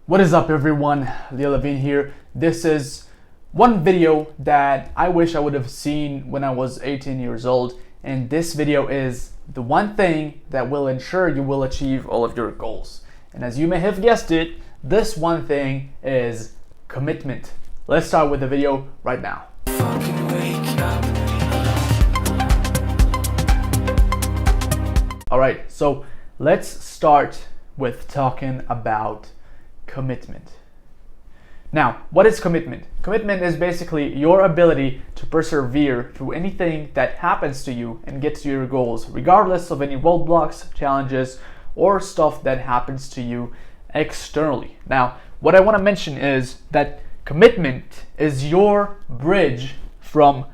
What is up everyone, Leo Levine here. This is one video that I wish I would have seen when I was 18 years old, and this video is the one thing that will ensure you will achieve all of your goals. And as you may have guessed it, this one thing is commitment. Let's start with the video right now. Alright, so let's start with talking about commitment. Now, what is commitment? Commitment is basically your ability to persevere through anything that happens to you and get to your goals, regardless of any roadblocks, challenges, or stuff that happens to you externally. Now, what I want to mention is that commitment is your bridge from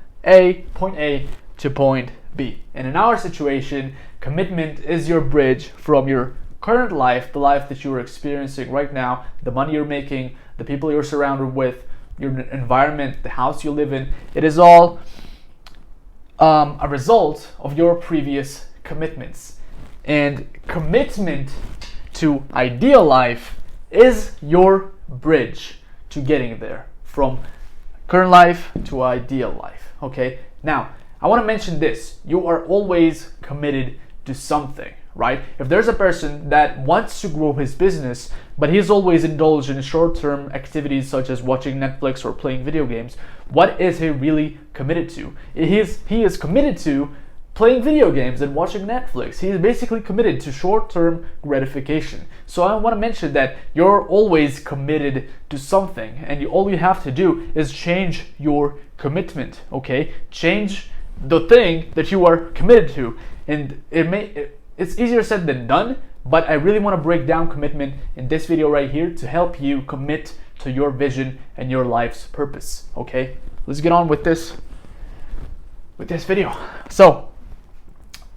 point A to point B. And in our situation, commitment is your bridge from your current life, the life that you're experiencing right now, the money you're making, the people you're surrounded with, your environment, the house you live in. It is all a result of your previous commitments. And commitment to ideal life is your bridge to getting there from current life to ideal life. Okay, now I want to mention this: you are always committed to something, right? If there's a person that wants to grow his business, but he's always indulged in short-term activities such as watching Netflix or playing video games, what is he really committed to? He is committed to playing video games and watching Netflix. He is basically committed to short-term gratification. So I want to mention that you're always committed to something, and all you have to do is change your commitment, okay? Change the thing that you are committed to. And it's easier said than done, but I really want to break down commitment in this video right here to help you commit to your vision and your life's purpose. Okay, let's get on with this video. So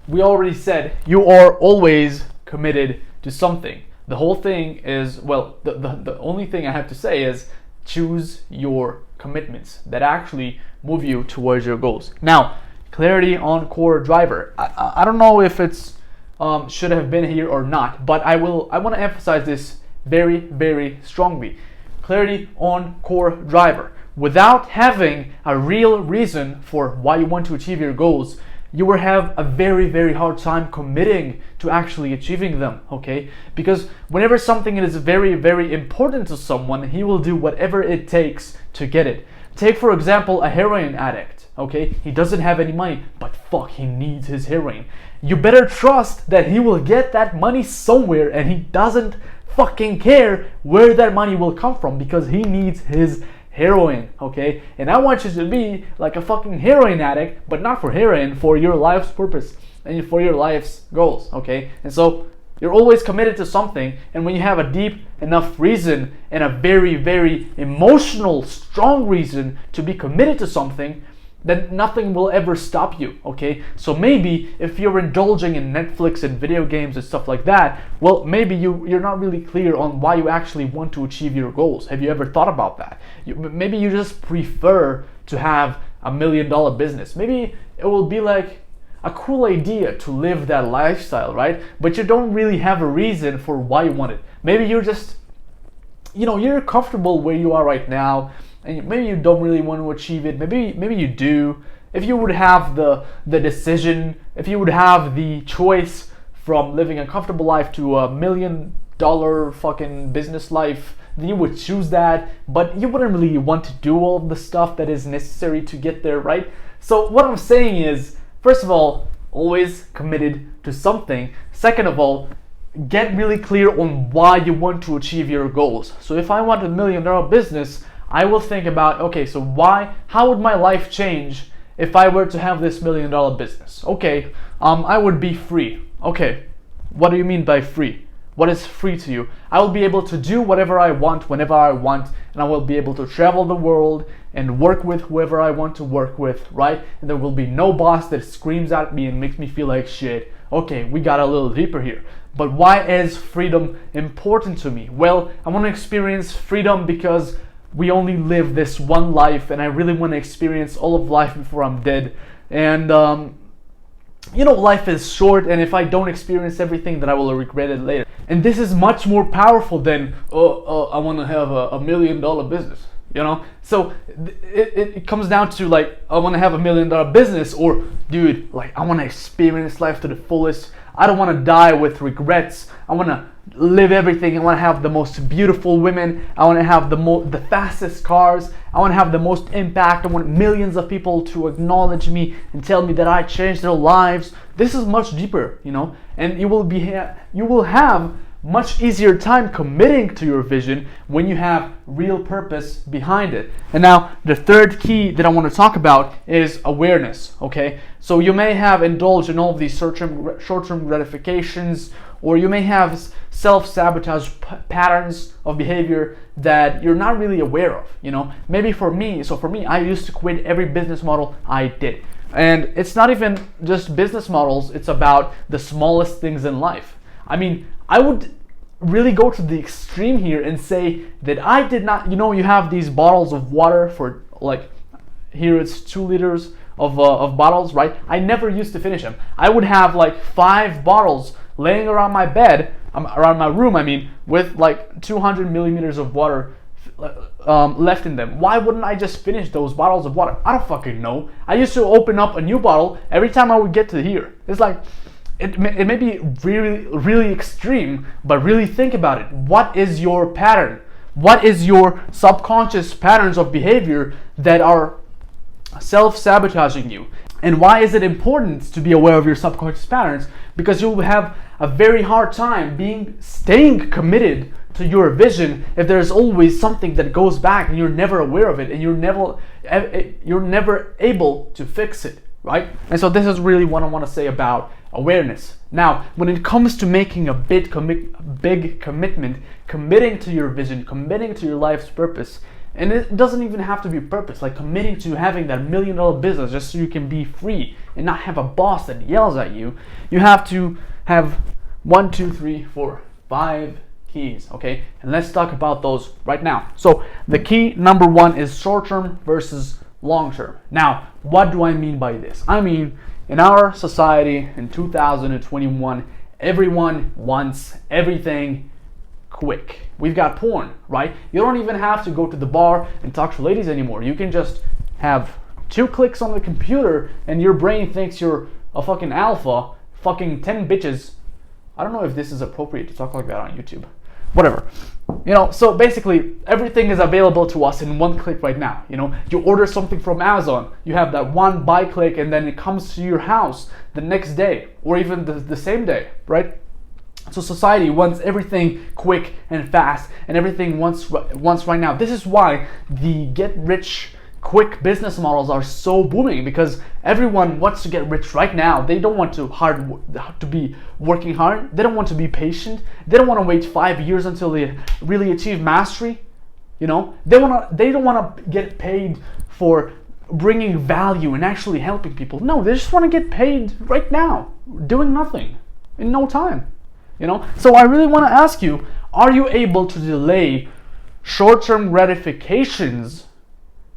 we already said you are always committed to something. The whole thing is, well, the only thing I have to say is choose your commitments that actually move you towards your goals. Now, clarity on core driver. I don't know if it's should have been here or not, but I want to emphasize this very, very strongly. Clarity on core driver. Without having a real reason for why you want to achieve your goals, you will have a very, very hard time committing to actually achieving them, okay? Because whenever something is very, very important to someone, he will do whatever it takes to get it. Take, for example, a heroin addict, okay? He doesn't have any money, but fuck, he needs his heroin. You better trust that he will get that money somewhere, and he doesn't fucking care where that money will come from because he needs his heroin, okay? And I want you to be like a fucking heroin addict, but not for heroin, for your life's purpose and for your life's goals, okay? And so you're always committed to something, and when you have a deep enough reason and a very, very emotional, strong reason to be committed to something, then nothing will ever stop you, okay? So maybe if you're indulging in Netflix and video games and stuff like that, well, maybe you're not really clear on why you actually want to achieve your goals. Have you ever thought about that? Maybe you just prefer to have $1 million business. Maybe it will be like a cool idea to live that lifestyle, right? But you don't really have a reason for why you want it. Maybe you're just, you're comfortable where you are right now, and maybe you don't really want to achieve it. Maybe you do. If you would have the decision, if you would have the choice from living a comfortable life to $1 million fucking business life, then you would choose that. But you wouldn't really want to do all of the stuff that is necessary to get there, right? So what I'm saying is, first of all, always committed to something. Second of all, get really clear on why you want to achieve your goals. So if I want $1 million business, I will think about, okay, so how would my life change if I were to have this $1 million business? Okay, I would be free. Okay, what do you mean by free? What is free to you? I will be able to do whatever I want, whenever I want, and I will be able to travel the world and work with whoever I want to work with, right? And there will be no boss that screams at me and makes me feel like shit. Okay, we got a little deeper here. But why is freedom important to me? Well, I want to experience freedom because we only live this one life, and I really want to experience all of life before I'm dead. And life is short, and if I don't experience everything, then I will regret it later. And this is much more powerful than, I want to have a $1 million business, So it comes down to like, I want to have $1 million business, or dude, like I want to experience life to the fullest. I don't want to die with regrets. I want to live everything. I want to have the most beautiful women. I want to have the fastest cars. I want to have the most impact. I want millions of people to acknowledge me and tell me that I changed their lives. This is much deeper, and you will have much easier time committing to your vision when you have real purpose behind it. And now the third key that I want to talk about is awareness. Okay, so you may have indulged in all of these short-term gratifications, or you may have self-sabotage patterns of behavior that you're not really aware of. Maybe for me, I used to quit every business model I did. And it's not even just business models, it's about the smallest things in life. I mean, I would really go to the extreme here and say that I did not, you have these bottles of water for like, here it's 2 liters of bottles, right? I never used to finish them. I would have like 5 bottles laying around my bed, around my room, with like 200 millimeters of water left in them. Why wouldn't I just finish those bottles of water? I don't fucking know. I used to open up a new bottle every time I would get to here. It's like, it may be really, really extreme, but really think about it. What is your pattern? What is your subconscious patterns of behavior that are self-sabotaging you? And why is it important to be aware of your subconscious patterns? Because you'll have a very hard time staying committed to your vision if there's always something that goes back and you're never aware of it, and you're never able to fix it, right? And so this is really what I want to say about awareness. Now, when it comes to making a big commitment, committing to your vision, committing to your life's purpose, and it doesn't even have to be purpose, like committing to having that $1 million business just so you can be free and not have a boss that yells at you, you have to have 1, 2, 3, 4, 5 keys, okay? And let's talk about those right now. So the key number 1 is short-term versus long-term. Now, what do I mean by this? I mean, in our society in 2021, everyone wants everything quick. We've got porn, right? You don't even have to go to the bar and talk to ladies anymore. You can just have 2 clicks on the computer and your brain thinks you're a fucking alpha, fucking 10 bitches. I don't know if this is appropriate to talk like that on YouTube. Whatever. So basically everything is available to us in 1 click right now. You order something from Amazon, you have that one buy click, and then it comes to your house the next day, or even the same day, right? So society wants everything quick and fast, and everything wants right now. This is why the get rich quick business models are so booming, because everyone wants to get rich right now. They don't want to be working hard. They don't want to be patient. They don't want to wait 5 years until they really achieve mastery. They don't want to get paid for bringing value and actually helping people. No, they just want to get paid right now, doing nothing in no time. So I really want to ask you, are you able to delay short-term gratifications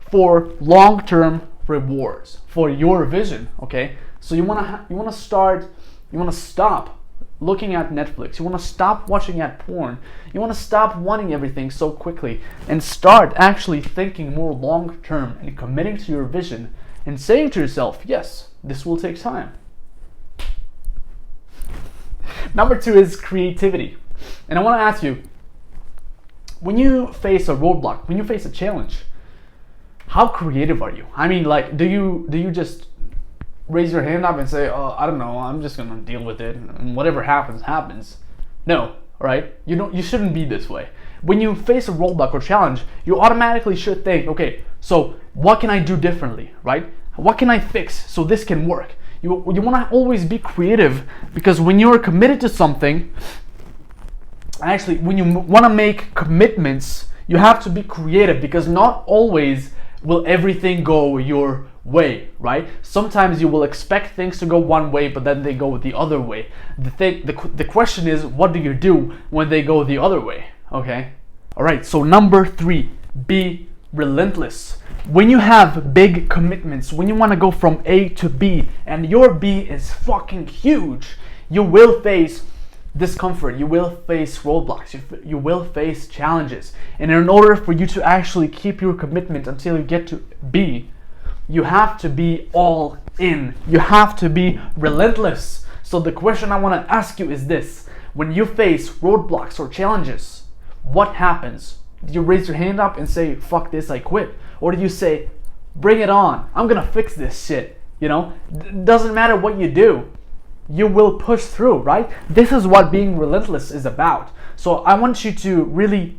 for long-term rewards for your vision? Okay, so you want to stop looking at Netflix. You want to stop watching at porn. You want to stop wanting everything so quickly and start actually thinking more long-term and committing to your vision and saying to yourself, yes, this will take time. Number 2 is creativity. And I want to ask you, when you face a roadblock, when you face a challenge, how creative are you? Do you just raise your hand up and say, oh, I don't know, I'm just gonna deal with it, and whatever happens, happens? No, right? You shouldn't be this way. When you face a roadblock or challenge, you automatically should think, okay, so what can I do differently, right? What can I fix so this can work? You want to always be creative, because when you're committed to something, actually, when you want to make commitments, you have to be creative, because not always will everything go your way, right? Sometimes you will expect things to go one way, but then they go the other way. The question is, what do you do when they go the other way? Okay? All right, so number 3, be relentless. When you have big commitments, when you want to go from A to B, and your B is fucking huge, you will face discomfort, you will face roadblocks, you will face challenges. And in order for you to actually keep your commitment until you get to B, you have to be all in. You have to be relentless. So the question I want to ask you is this: when you face roadblocks or challenges, what happens? Do you raise your hand up and say, fuck this, I quit? Or do you say, bring it on, I'm gonna fix this shit? You know, doesn't matter what you do, you will push through, right? This is what being relentless is about. So I want you to really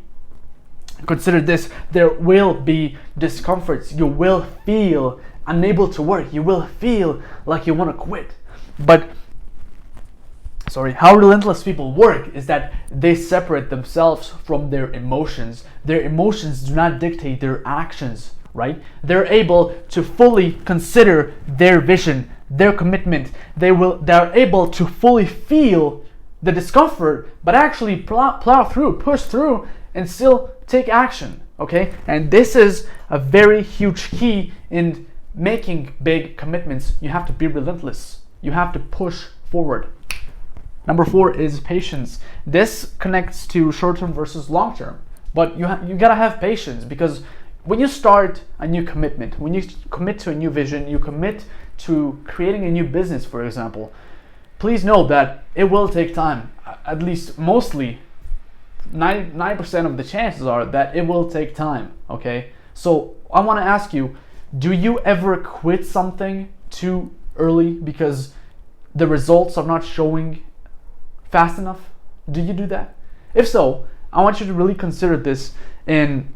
consider this. There will be discomforts. You will feel unable to work. You will feel like you want to quit. But how relentless people work is that they separate themselves from their emotions. Their emotions do not dictate their actions, right? They're able to fully consider their vision, their commitment. They're able to fully feel the discomfort, but actually plow through, push through, and still take action, okay? And this is a very huge key in making big commitments. You have to be relentless. You have to push forward. Number 4 is patience. This connects to short-term versus long-term, but you gotta have patience, because when you start a new commitment, when you commit to a new vision, you commit to creating a new business, for example, please know that it will take time. At least mostly 99% of the chances are that it will take time, okay? So I want to ask you, do you ever quit something too early because the results are not showing fast enough? Do you do that? If so, I want you to really consider this. And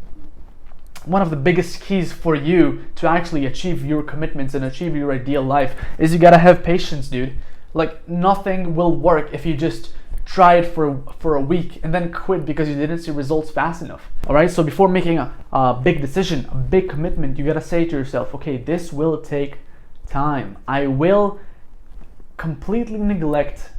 one of the biggest keys for you to actually achieve your commitments and achieve your ideal life is you gotta have patience, dude. Like, nothing will work if you just try it for a week and then quit because you didn't see results fast enough. All right, so before making a big decision, a big commitment, you gotta say to yourself, okay, this will take time. I will completely neglect,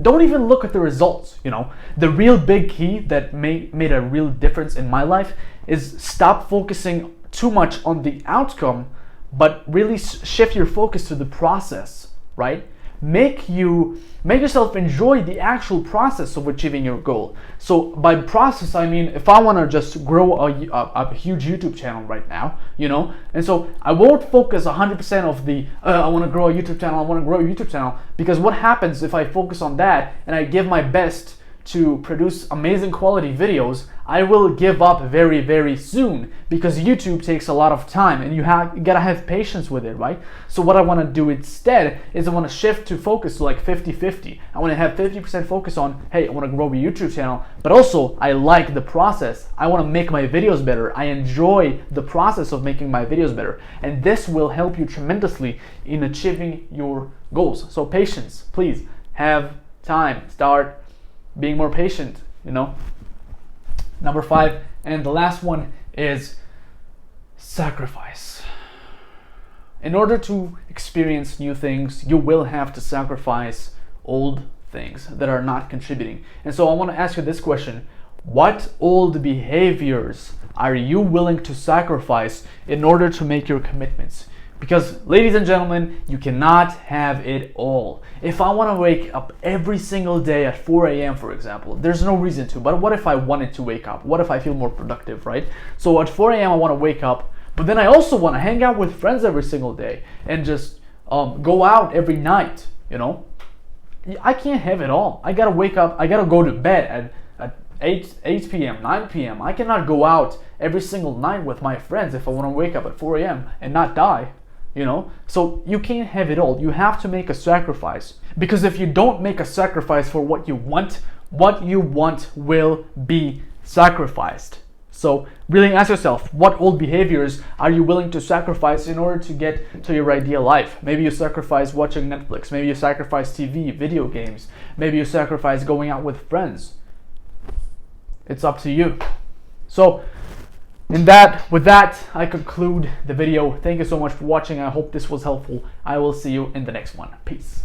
don't even look at the results, you know. The real big key that made a real difference in my life is stop focusing too much on the outcome, but really shift your focus to the process, right? Make yourself enjoy the actual process of achieving your goal. So by process, I mean, if I want to just grow a huge YouTube channel right now, you know, and so I won't focus 100% of the I want to grow a YouTube channel, because what happens if I focus on that and I give my best to produce amazing quality videos, I will give up very, very soon, because YouTube takes a lot of time and you gotta have patience with it, right? So what I want to do instead is I want to shift to focus to like 50-50. I want to have 50% focus on, hey, I want to grow a YouTube channel, but also I like the process. I want to make my videos better. I enjoy the process of making my videos better, and this will help you tremendously in achieving your goals. So patience, please have time. Start being more patient, you know. Number 5, and the last one, is sacrifice. In order to experience new things, you will have to sacrifice old things that are not contributing. And so I want to ask you this question: what old behaviors are you willing to sacrifice in order to make your commitments? Because, ladies and gentlemen, you cannot have it all. If I want to wake up every single day at 4 a.m., for example, there's no reason to, but what if I wanted to wake up? What if I feel more productive, right? So at 4 a.m. I want to wake up, but then I also want to hang out with friends every single day and just go out every night, you know? I can't have it all. I gotta wake up, I gotta go to bed at 8 p.m., 9 p.m. I cannot go out every single night with my friends if I want to wake up at 4 a.m. and not die. You know, so you can't have it all. You have to make a sacrifice, because if you don't make a sacrifice for what you want will be sacrificed. So really ask yourself, what old behaviors are you willing to sacrifice in order to get to your ideal life? Maybe you sacrifice watching Netflix, maybe you sacrifice TV, video games, maybe you sacrifice going out with friends. It's up to you. So with that, I conclude the video. Thank you so much for watching. I hope this was helpful. I will see you in the next one. Peace.